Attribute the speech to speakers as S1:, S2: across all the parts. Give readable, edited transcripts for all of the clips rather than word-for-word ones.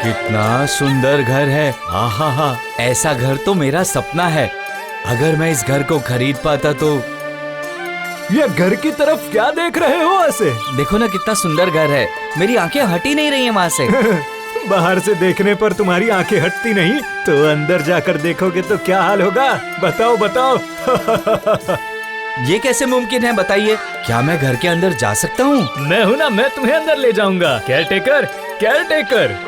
S1: कितना सुंदर घर है। आहा हा, ऐसा घर तो मेरा सपना है। अगर मैं इस घर को खरीद पाता तो।
S2: ये घर की तरफ क्या देख रहे हो ऐसे?
S1: देखो ना कितना सुंदर घर है। मेरी आंखें हट ही नहीं रही हैं वहाँ से।
S2: बाहर से देखने पर तुम्हारी आंखें हटती नहीं, तो अंदर जाकर देखोगे तो क्या हाल होगा? बताओ बताओ।
S1: ये कैसे मुमकिन है बताइए? क्या मैं घर के अंदर जा सकता हूँ?
S2: मैं हूँ ना, मैं तुम्हें अंदर ले जाऊंगा। Caretaker, caretaker.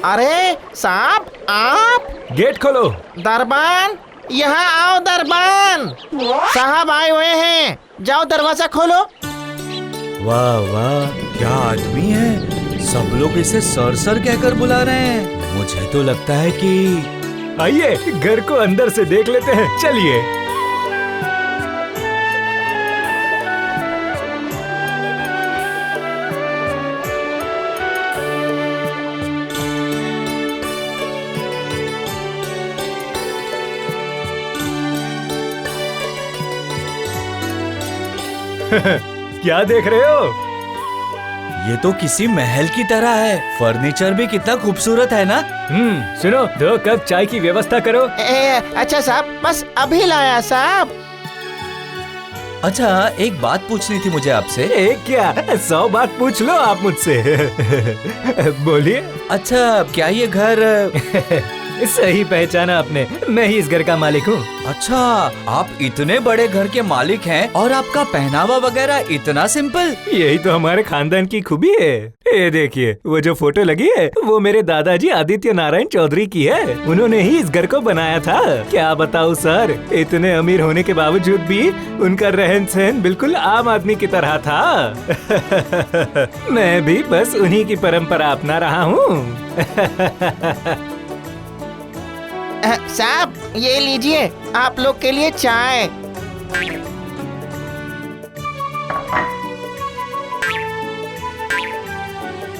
S3: अरे साहब, आप?
S2: गेट खोलो।
S3: दरबान, यहाँ आओ दरबान। साहब आए हुए हैं, जाओ दरवाजा खोलो।
S1: वाह वाह, क्या आदमी है। सब लोग इसे सर सर कहकर बुला रहे हैं। मुझे तो लगता है कि
S2: आइए घर को अंदर से देख लेते हैं, चलिए। क्या देख रहे हो?
S1: ये तो किसी महल की तरह है। फर्नीचर भी कितना खूबसूरत है ना।
S2: सुनो, 2 कप चाय की व्यवस्था करो।
S3: अच्छा साहब, बस अभी लाया साहब।
S1: अच्छा, एक बात पूछनी थी मुझे आपसे।
S2: क्या 100 बात पूछ लो आप मुझसे। बोलिए।
S1: अच्छा, क्या ये घर
S2: सही पहचाना आपने, मैं ही इस घर का मालिक हूँ।
S1: अच्छा, आप इतने बड़े घर के मालिक हैं और आपका पहनावा वगैरह इतना सिंपल।
S2: यही तो हमारे खानदान की खूबी है। ये देखिए, वो जो फोटो लगी है वो मेरे दादाजी आदित्य नारायण चौधरी की है। उन्होंने ही इस घर को बनाया था। क्या बताऊँ सर, इतने अमीर होने के बावजूद भी उनका रहन सहन बिल्कुल आम आदमी की तरह था। मैं भी बस उन्हीं की परंपरा अपना रहा हूँ।
S3: साहब, ये लीजिए आप लोग के लिए चाय।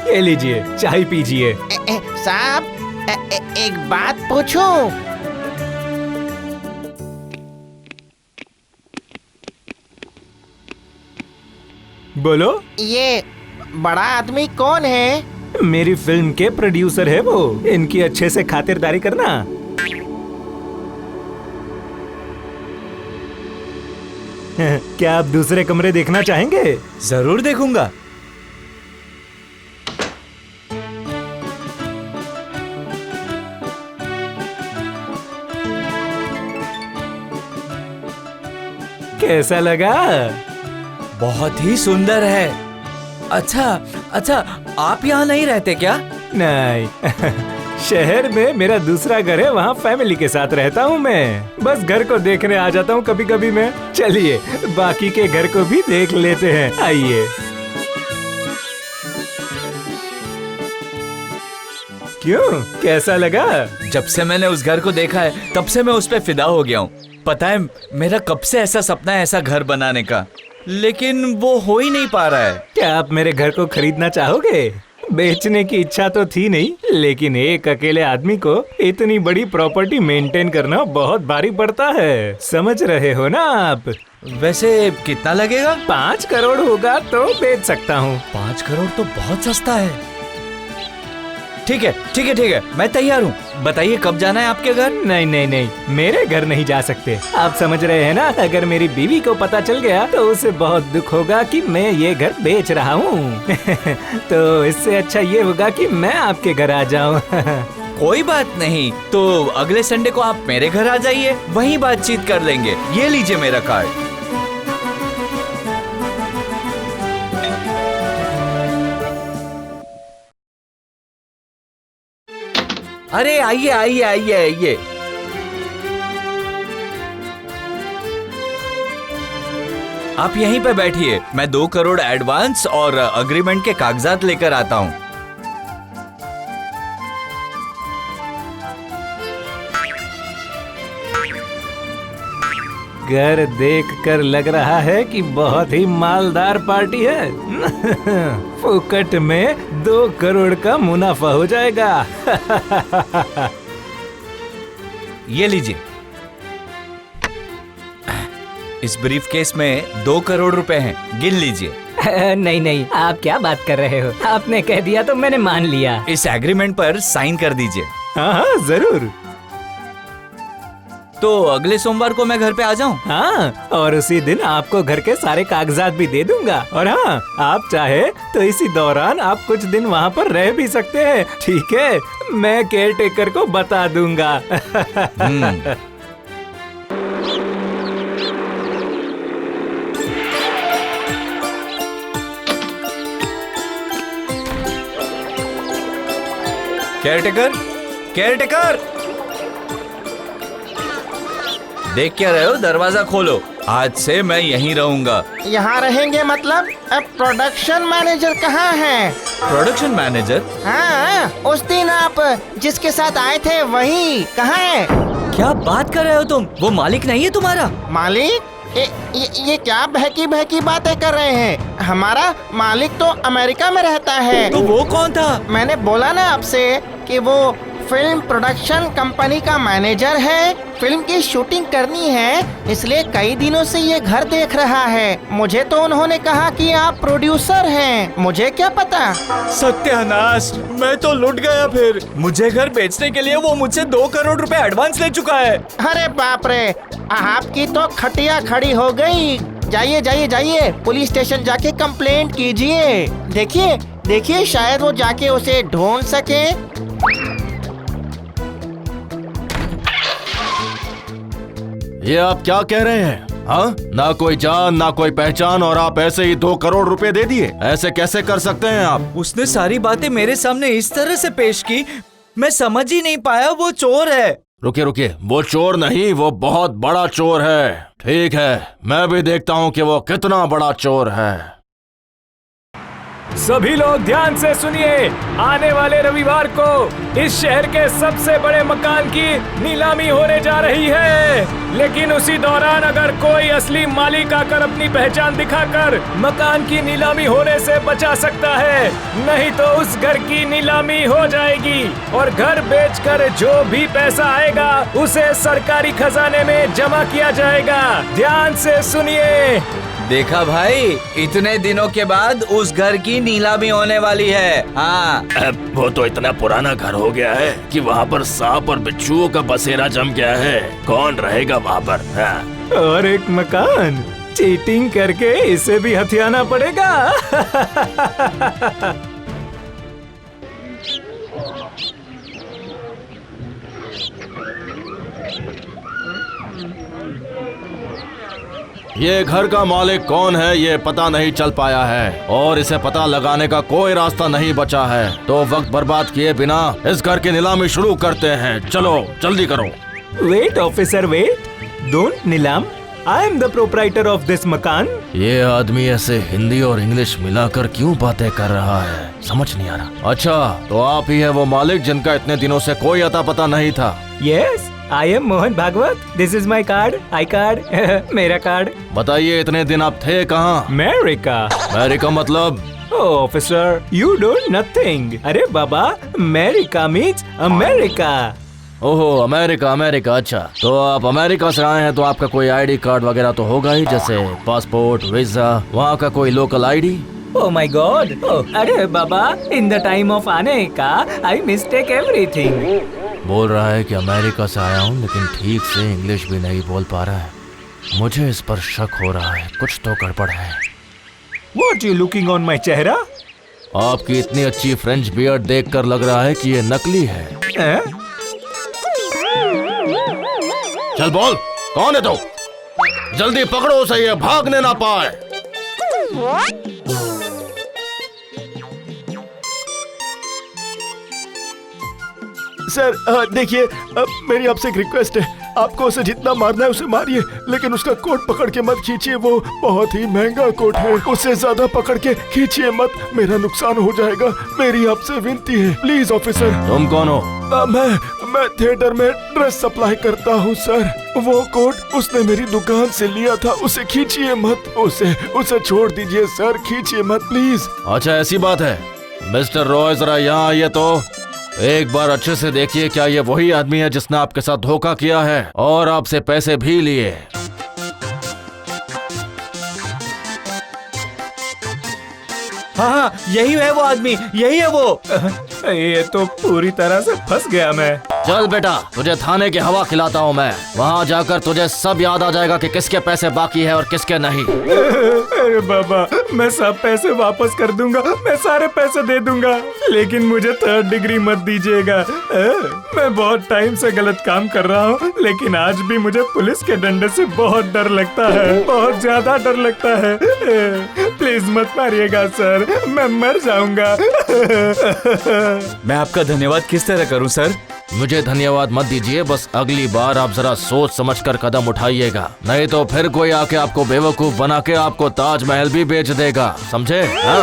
S2: ये लीजिए, चाय पीजिए।
S3: साहब, एक बात पूछूं?
S2: बोलो।
S3: ये बड़ा आदमी कौन है?
S2: मेरी फिल्म के प्रोड्यूसर है वो। इनकी अच्छे से खातिरदारी करना। क्या आप दूसरे कमरे देखना चाहेंगे?
S1: जरूर देखूंगा।
S2: कैसा लगा?
S1: बहुत ही सुंदर है। अच्छा अच्छा, आप यहाँ नहीं रहते क्या?
S2: नहीं। शहर में मेरा दूसरा घर है, वहाँ फैमिली के साथ रहता हूँ मैं। बस घर को देखने आ जाता हूँ कभी कभी मैं। चलिए बाकी के घर को भी देख लेते हैं, आइए। क्यों, कैसा लगा?
S1: जब से मैंने उस घर को देखा है तब से मैं उस पे फिदा हो गया हूँ। पता है, मेरा कब से ऐसा सपना है ऐसा घर बनाने का, लेकिन वो हो ही नहीं पा रहा है।
S2: क्या आप मेरे घर को खरीदना चाहोगे? बेचने की इच्छा तो थी नहीं, लेकिन एक अकेले आदमी को इतनी बड़ी प्रॉपर्टी मेंटेन करना बहुत भारी पड़ता है। समझ रहे हो ना आप?
S1: वैसे कितना लगेगा?
S2: 5 करोड़ होगा तो बेच सकता हूँ।
S1: 5 करोड़ तो बहुत सस्ता है। ठीक है ठीक है ठीक है, मैं तैयार हूँ। बताइए कब जाना है आपके घर?
S2: नहीं नहीं नहीं, मेरे घर नहीं जा सकते। आप समझ रहे हैं ना, अगर मेरी बीवी को पता चल गया तो उसे बहुत दुख होगा कि मैं ये घर बेच रहा हूँ। तो इससे अच्छा ये होगा कि मैं आपके घर आ जाऊँ।
S1: कोई बात नहीं, तो अगले संडे को आप मेरे घर आ जाइए, वहीं बातचीत कर लेंगे। ये लीजिए मेरा कार्ड। अरे आइए आइए आइए आइए। आप यहीं पे बैठिए, मैं 2 करोड़ एडवांस और अग्रीमेंट के कागजात लेकर आता हूँ।
S2: घर देखकर लग रहा है कि बहुत ही मालदार पार्टी है। फुकट में 2 करोड़ का मुनाफा हो जाएगा।
S1: ये लीजिए। इस ब्रीफकेस में 2 करोड़ रुपए हैं, गिन लीजिए।
S2: नहीं नहीं, आप क्या बात कर रहे हो? आपने कह दिया तो मैंने मान लिया।
S1: इस एग्रीमेंट पर साइन कर दीजिए।
S2: हाँ हाँ जरूर।
S1: तो अगले सोमवार को मैं घर पे आ जाऊं?
S2: हाँ, और उसी दिन आपको घर के सारे कागजात भी दे दूंगा। और हाँ, आप चाहे तो इसी दौरान आप कुछ दिन वहाँ पर रह भी सकते हैं, ठीक है? मैं केयर टेकर को बता दूंगा।
S1: केयरटेकर, केयरटेकर, देख क्या रहे हो? दरवाजा खोलो। आज से मैं यहीं रहूंगा।
S3: यहाँ रहेंगे मतलब? अब प्रोडक्शन मैनेजर कहाँ है?
S1: Production manager?
S3: हाँ, उस दिन आप जिसके साथ आए थे वही कहाँ है?
S1: क्या बात कर रहे हो तुम? वो मालिक नहीं है तुम्हारा?
S3: मालिक? ये क्या बहकी बहकी बातें कर रहे हैं? हमारा मालिक तो अमेरिका में रहता है।
S1: तो वो कौन था?
S3: मैंने बोला ना आपसे कि वो फिल्म प्रोडक्शन कंपनी का मैनेजर है। फिल्म की शूटिंग करनी है, इसलिए कई दिनों से ये घर देख रहा है। मुझे तो उन्होंने कहा कि आप प्रोड्यूसर हैं, मुझे क्या पता।
S1: सत्यानाश, मैं तो लुट गया। फिर मुझे घर बेचने के लिए वो मुझसे 2 करोड़ रुपए एडवांस ले चुका है।
S3: अरे बाप रे, आपकी तो खटिया खड़ी हो गई। जाइए जाइए जाइए, पुलिस स्टेशन जाके कंप्लेंट कीजिए। देखिए देखिए, शायद वो जाके उसे ढूंढ सके।
S4: ये आप क्या कह रहे हैं? हाँ, ना कोई जान ना कोई पहचान, और आप ऐसे ही 2 करोड़ रुपए दे दिए? ऐसे कैसे कर सकते हैं आप?
S1: उसने सारी बातें मेरे सामने इस तरह से पेश की, मैं समझ ही नहीं पाया वो चोर है।
S4: रुकिए रुकिए, वो चोर नहीं, वो बहुत बड़ा चोर है। ठीक है, मैं भी देखता हूँ कि वो कितना बड़ा चोर है।
S2: सभी लोग ध्यान से सुनिए, आने वाले रविवार को इस शहर के सबसे बड़े मकान की नीलामी होने जा रही है। लेकिन उसी दौरान अगर कोई असली मालिक आकर अपनी पहचान दिखाकर मकान की नीलामी होने से बचा सकता है, नहीं तो उस घर की नीलामी हो जाएगी और घर बेचकर जो भी पैसा आएगा उसे सरकारी खजाने में जमा किया जाएगा। ध्यान से सुनिए।
S1: देखा भाई, इतने दिनों के बाद उस घर की नीलामी होने वाली है। हाँ,
S4: वो तो इतना पुराना घर हो गया है कि वहाँ पर सांप और बिच्छुओं का बसेरा जम गया है। कौन रहेगा वहाँ पर? हाँ।
S2: और एक मकान, चीटिंग करके इसे भी हथियाना पड़ेगा।
S4: ये घर का मालिक कौन है ये पता नहीं चल पाया है, और इसे पता लगाने का कोई रास्ता नहीं बचा है। तो वक्त बर्बाद किए बिना इस घर की नीलामी शुरू करते हैं। चलो जल्दी करो।
S2: वेट ऑफिसर वेट, डोंट नीलाम, I am the proprietor of this मकान।
S4: ये आदमी ऐसे हिंदी और इंग्लिश मिलाकर क्यों बातें कर रहा है, समझ नहीं आ रहा। अच्छा, तो आप ही है वो मालिक जिनका इतने दिनों से कोई अता पता नहीं था?
S2: Yes, I am Mohan Bhagwat. This is my card, I card. मेरा कार्ड।
S4: बताइए, इतने दिन आप थे कहाँ?
S2: अमेरिका।
S4: अमेरिका मतलब?
S2: Officer, you don't nothing. अरे बाबा, अमेरिका मीन्स अमेरिका।
S4: ओहो, अमेरिका अमेरिका, अच्छा। तो आप अमेरिका से आए हैं तो आपका कोई आईडी कार्ड वगैरह तो होगा ही, जैसे पासपोर्ट, वीजा, वहाँ का कोई local ID?
S2: Oh my God! अरे बाबा, in the time of आने का I mistake everything.
S4: बोल रहा है कि अमेरिका से आया हूँ, लेकिन ठीक से इंग्लिश भी नहीं बोल पा रहा है। मुझे इस पर शक हो रहा है, कुछ तो गड़बड़ है।
S2: What you looking on my चेहरा?
S4: आपकी इतनी अच्छी फ्रेंच बियर्ड देखकर लग रहा है कि ये नकली है। चल बोल, कौन है तू? जल्दी पकड़ो उसे, ये भागने ना पाए।
S5: सर देखिए, मेरी आपसे एक रिक्वेस्ट है, आपको उसे जितना मारना है उसे मारिए, लेकिन उसका कोट पकड़ के मत खींचिए, वो बहुत ही महंगा कोट है। उसे ज्यादा पकड़ के खींचिए मत, मेरा नुकसान हो जाएगा। मेरी आपसे विनती है, प्लीज ऑफिसर।
S4: तुम कौन हो?
S5: मैं थिएटर में ड्रेस सप्लाई करता हूँ सर। वो कोट उसने मेरी दुकान से लिया था, उसे खींचिए मत, उसे छोड़ दीजिए सर, खींचिए मत प्लीज।
S4: अच्छा ऐसी बात है। मिस्टर रॉय, जरा यहाँ आइए तो एक बार अच्छे से देखिए, क्या ये वही आदमी है जिसने आपके साथ धोखा किया है और आपसे पैसे भी लिए?
S1: हाँ हाँ, यही है वो आदमी, यही है वो।
S2: ये तो पूरी तरह से फंस गया मैं।
S4: चल बेटा, तुझे थाने की हवा खिलाता हूँ मैं। वहाँ जाकर तुझे सब याद आ जाएगा कि किसके पैसे बाकी है और किसके नहीं।
S2: अरे बाबा, मैं सब पैसे वापस कर दूंगा, मैं सारे पैसे दे दूंगा, लेकिन मुझे 3rd डिग्री मत दीजिएगा। मैं बहुत टाइम से गलत काम कर रहा हूँ, लेकिन आज भी मुझे पुलिस के डंडे से बहुत डर लगता है, बहुत ज्यादा डर लगता है। प्लीज मत मारिएगा सर, मैं मर जाऊंगा।
S1: मैं आपका धन्यवाद किस तरह करूं सर?
S4: मुझे धन्यवाद मत दीजिए, बस अगली बार आप जरा सोच समझकर कदम उठाइएगा, नहीं तो फिर कोई आके आपको बेवकूफ बना के आपको ताजमहल भी बेच देगा, समझे? हाँ?